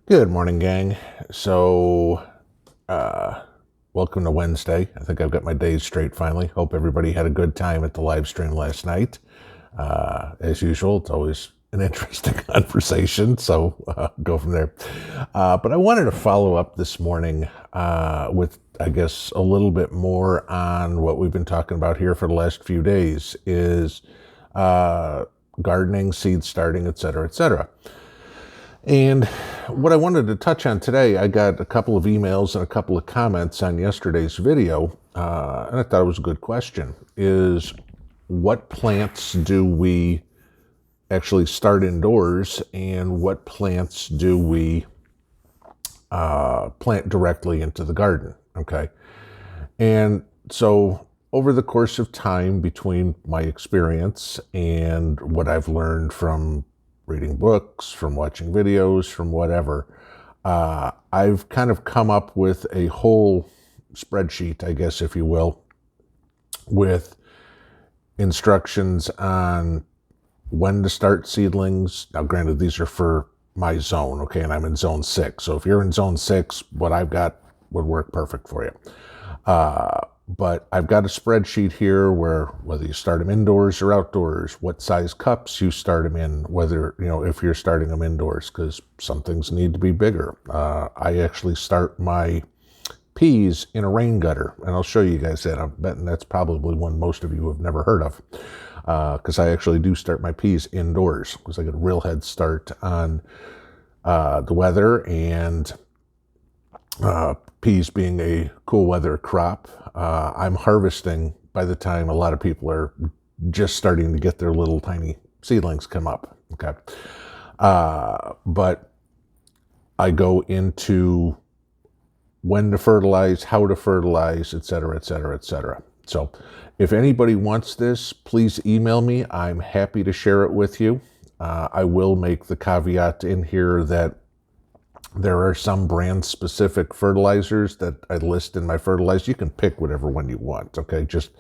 Good morning, gang. So, uh, welcome to Wednesday. I think I've got my days straight finally. Hope everybody had a good time at the live stream last night. As usual, it's always an interesting conversation, so go from there. But I wanted to follow up this morning with, I guess, a little bit more on what we've been talking about here for the last few days is gardening, seed starting, etc., etc. And what I wanted to touch on today, I got a couple of emails and a couple of comments on yesterday's video, and I thought it was a good question, is what plants do we actually start indoors and what plants do we plant directly into the garden, okay? And so over the course of time between my experience and what I've learned from reading books, from watching videos, from whatever, I've kind of come up with a whole spreadsheet, I guess, if you will, with instructions on when to start seedlings. Now, granted, these are for my zone, okay, and I'm in zone 6. So if you're in zone 6, what I've got would work perfect for you. But I've got a spreadsheet here where whether you start them indoors or outdoors, what size cups you start them in, whether, if you're starting them indoors, because some things need to be bigger. I actually start my peas in a rain gutter, and I'll show you guys that. I'm betting that's probably one most of you have never heard of, because I actually do start my peas indoors, because I get a real head start on the weather and peas being a cool weather crop. I'm harvesting by the time a lot of people are just starting to get their little tiny seedlings come up. Okay. But I go into when to fertilize, how to fertilize, et cetera, et cetera, et cetera. So if anybody wants this, please email me. I'm happy to share it with you. I will make the caveat in here that there are some brand-specific fertilizers that I list in my fertilizer. You can pick whatever one you want, okay? Just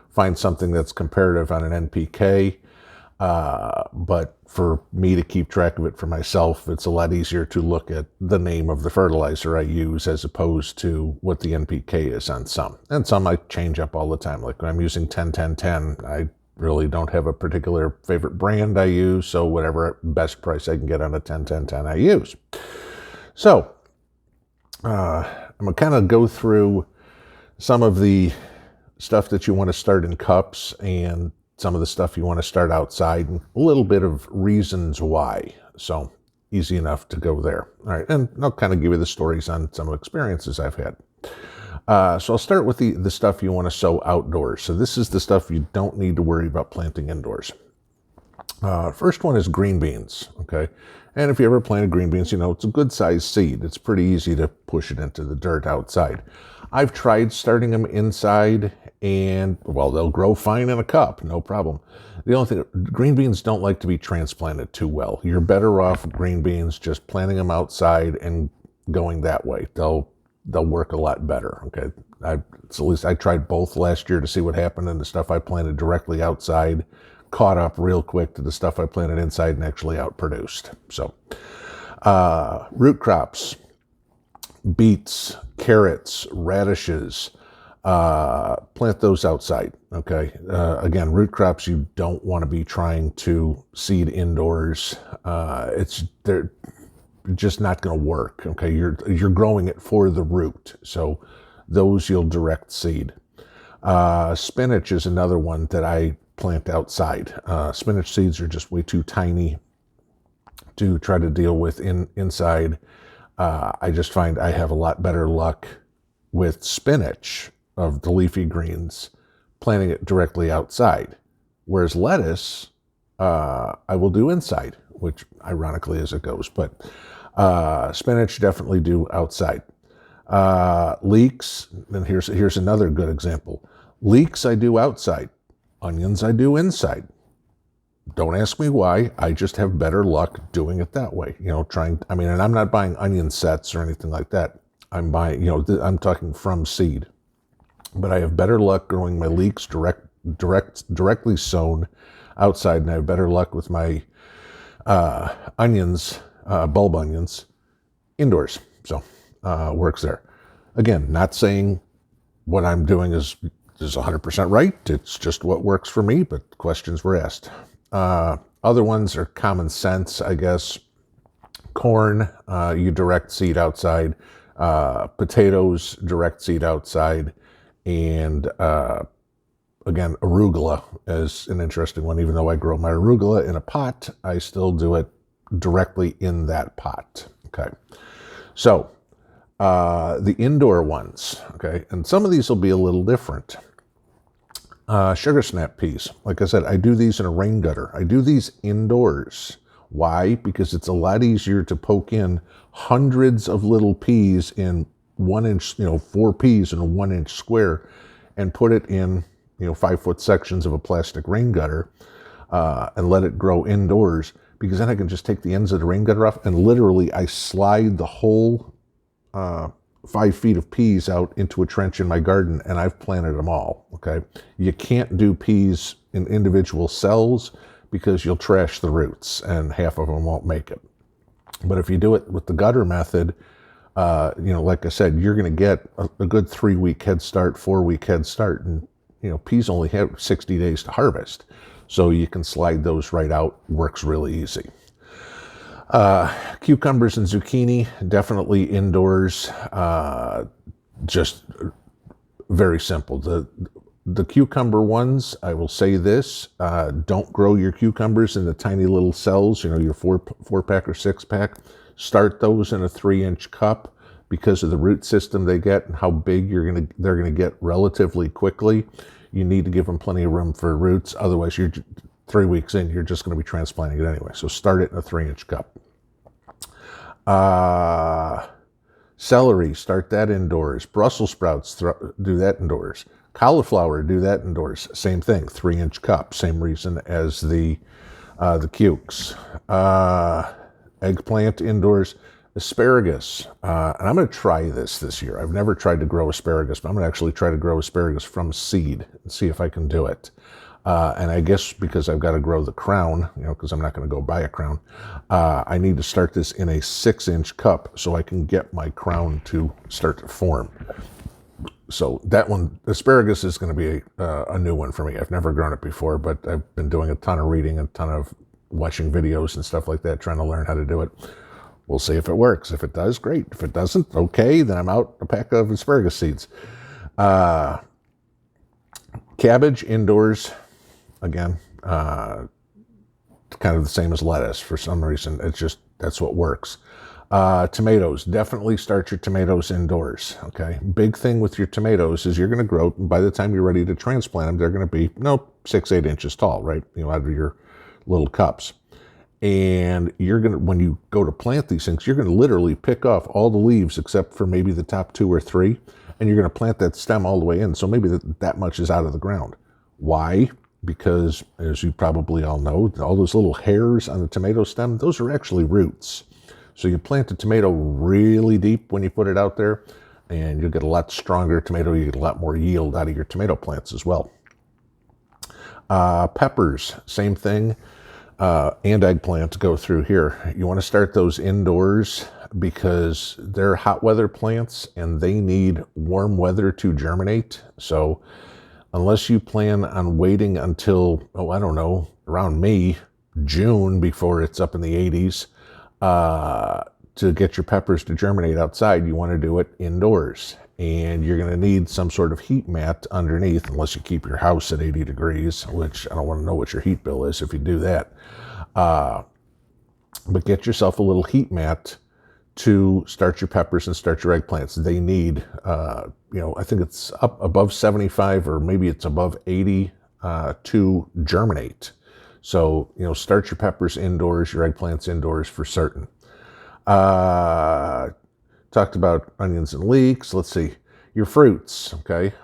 find something that's comparative on an NPK. But for me to keep track of it for myself, it's a lot easier to look at the name of the fertilizer I use as opposed to what the NPK is on some. And some I change up all the time. Like when I'm using 10-10-10, I really don't have a particular favorite brand I use, so whatever best price I can get on a 10-10-10 I use. So, I'm going to kind of go through some of the stuff that you want to start in cups and some of the stuff you want to start outside and a little bit of reasons why. So, easy enough to go there. All right, and I'll kind of give you the stories on some experiences I've had. So I'll start with the stuff you want to sow outdoors. So this is the stuff you don't need to worry about planting indoors. First one is green beans, okay? And if you ever planted green beans, it's a good sized seed. It's pretty easy to push it into the dirt outside. I've tried starting them inside and, well, they'll grow fine in a cup, no problem. The only thing, green beans don't like to be transplanted too well. You're better off green beans just planting them outside and going that way. They'll work a lot better, okay? At least I tried both last year to see what happened, and the stuff I planted directly outside caught up real quick to the stuff I planted inside and actually outproduced. So, root crops, beets, carrots, radishes, plant those outside, okay? Again, root crops you don't want to be trying to seed indoors. They're just not going to work, okay? You're growing it for the root, so those you'll direct seed. Spinach is another one that I plant outside. Spinach seeds are just way too tiny to try to deal with inside. I just find I have a lot better luck with spinach of the leafy greens planting it directly outside. Whereas lettuce, I will do inside, which ironically as it goes, but spinach definitely do outside. Leeks, and here's another good example. Leeks I do outside. Onions I do inside. Don't ask me why. I just have better luck doing it that way. And I'm not buying onion sets or anything like that. I'm buying, I'm talking from seed. But I have better luck growing my leeks directly sown outside, and I have better luck with my onions, bulb onions, indoors. So works there. Again, not saying what I'm doing is 100% right. It's just what works for me, but questions were asked. Other ones are common sense, I guess. Corn, you direct seed outside. Potatoes, direct seed outside. And again, arugula is an interesting one. Even though I grow my arugula in a pot, I still do it directly in that pot. Okay. So the indoor ones, okay, and some of these will be a little different. Sugar snap peas. Like I said, I do these in a rain gutter. I do these indoors. Why? Because it's a lot easier to poke in hundreds of little peas in 1 inch, 4 peas in a 1 inch square and put it in, 5-foot sections of a plastic rain gutter and let it grow indoors, because then I can just take the ends of the rain gutter off and literally I slide the whole 5 feet of peas out into a trench in my garden, and I've planted them all. Okay. You can't do peas in individual cells because you'll trash the roots and half of them won't make it. But if you do it with the gutter method, like I said, you're going to get a good 3-week head start, 4-week head start. And, peas only have 60 days to harvest. So you can slide those right out. Works really easy. Cucumbers and zucchini, definitely indoors. Just very simple. The cucumber ones, I will say this, don't grow your cucumbers in the tiny little cells, your 4-pack or 6-pack. Start those in a 3-inch cup because of the root system they get and how big they're gonna get relatively quickly. You need to give them plenty of room for roots. Otherwise, you're 3 weeks in, you're just gonna be transplanting it anyway. So start it in a 3-inch cup. Celery, start that indoors. Brussels sprouts, do that indoors. Cauliflower, do that indoors. Same thing, 3-inch cup. Same reason as the cukes. Eggplant indoors. Asparagus, and I'm going to try this year. I've never tried to grow asparagus, but I'm going to actually try to grow asparagus from seed and see if I can do it. And I guess because I've got to grow the crown, because I'm not going to go buy a crown, I need to start this in a 6-inch cup so I can get my crown to start to form. So that one, asparagus, is going to be a new one for me. I've never grown it before, but I've been doing a ton of reading, a ton of watching videos and stuff like that, trying to learn how to do it. We'll see if it works. If it does, great. If it doesn't, okay, then I'm out a pack of asparagus seeds. Cabbage indoors, again, kind of the same as lettuce. For some reason, that's what works. Tomatoes, definitely start your tomatoes indoors, okay? Big thing with your tomatoes is you're going to grow, by the time you're ready to transplant them, they're going to be, 6-8 inches tall, right? Out of your little cups. And when you go to plant these things, you're going to literally pick off all the leaves except for maybe the top 2 or 3, and you're going to plant that stem all the way in. So maybe that much is out of the ground. Why? Because, as you probably all know, all those little hairs on the tomato stem, those are actually roots. So you plant the tomato really deep when you put it out there, and you'll get a lot stronger tomato. You get a lot more yield out of your tomato plants as well. Peppers, same thing. And eggplants go through here. You want to start those indoors because they're hot weather plants and they need warm weather to germinate. So unless you plan on waiting until, around May, June, before it's up in the 80s, to get your peppers to germinate outside, you want to do it indoors. And you're going to need some sort of heat mat underneath, unless you keep your house at 80 degrees, which I don't want to know what your heat bill is if you do that. But get yourself a little heat mat to start your peppers and start your eggplants. They need, I think it's up above 75 or maybe it's above 80 to germinate. So, start your peppers indoors, your eggplants indoors for certain. Talked about onions and leeks. Let's see. Your fruits, okay?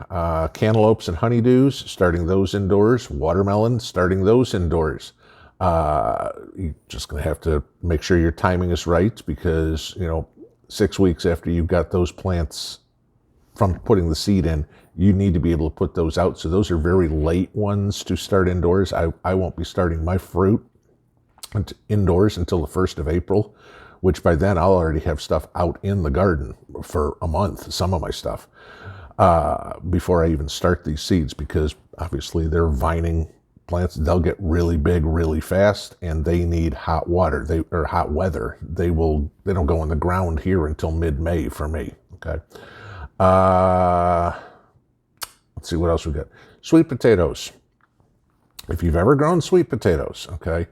Cantaloupes and honeydews, starting those indoors. Watermelon, starting those indoors. You're just going to have to make sure your timing is right because, 6 weeks after you've got those plants from putting the seed in, you need to be able to put those out. So those are very late ones to start indoors. I won't be starting my fruit indoors until the 1st of April, which by then I'll already have stuff out in the garden for a month, some of my stuff, before I even start these seeds, because obviously they're vining plants. They'll get really big really fast, and they need hot water, or hot weather. They don't go in the ground here until mid-May for me. Okay. Let's see what else we got. Sweet potatoes. If you've ever grown sweet potatoes, okay,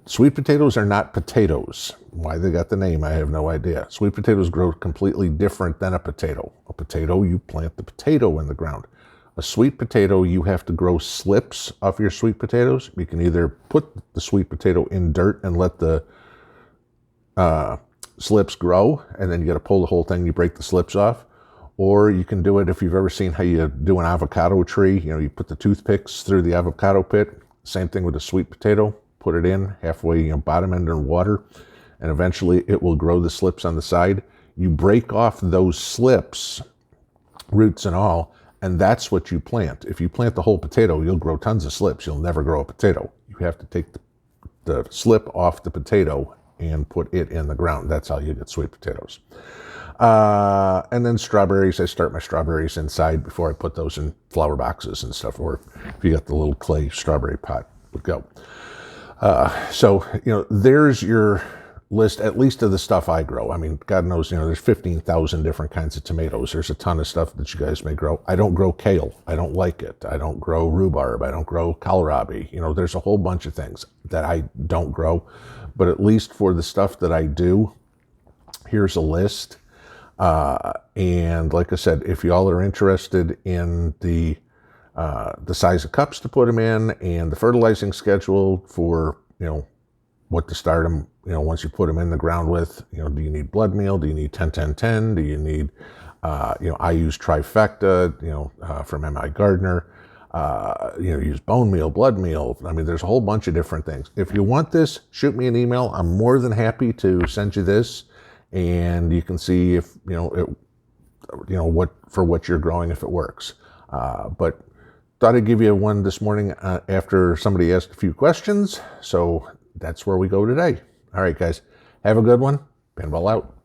sweet potatoes are not potatoes. Why they got the name, I have no idea. Sweet potatoes grow completely different than a potato. A potato, you plant the potato in the ground. A sweet potato, you have to grow slips off your sweet potatoes. You can either put the sweet potato in dirt and let the slips grow, and then you got to pull the whole thing, you break the slips off. Or you can do it, if you've ever seen how you do an avocado tree, you put the toothpicks through the avocado pit. Same thing with a sweet potato. Put it in halfway, bottom end in water, and eventually it will grow the slips on the side. You break off those slips, roots and all, and that's what you plant. If you plant the whole potato, you'll grow tons of slips. You'll never grow a potato. You have to take the slip off the potato and put it in the ground. That's how you get sweet potatoes. And then strawberries, I start my strawberries inside before I put those in flower boxes and stuff, or if you got the little clay strawberry pot, would go. So, there's your list, at least of the stuff I grow. I mean, God knows, there's 15,000 different kinds of tomatoes. There's a ton of stuff that you guys may grow. I don't grow kale. I don't like it. I don't grow rhubarb. I don't grow kohlrabi. There's a whole bunch of things that I don't grow, but at least for the stuff that I do, here's a list. And like I said, if y'all are interested in the size of cups to put them in and the fertilizing schedule for, what to start them, once you put them in the ground with, do you need blood meal? Do you need 10-10-10? Do you need, I use trifecta, from MI Gardner, use bone meal, blood meal. I mean, there's a whole bunch of different things. If you want this, shoot me an email. I'm more than happy to send you this. And you can see if, what you're growing, if it works. But thought I'd give you one this morning after somebody asked a few questions. So that's where we go today. All right, guys, have a good one. Pinball out.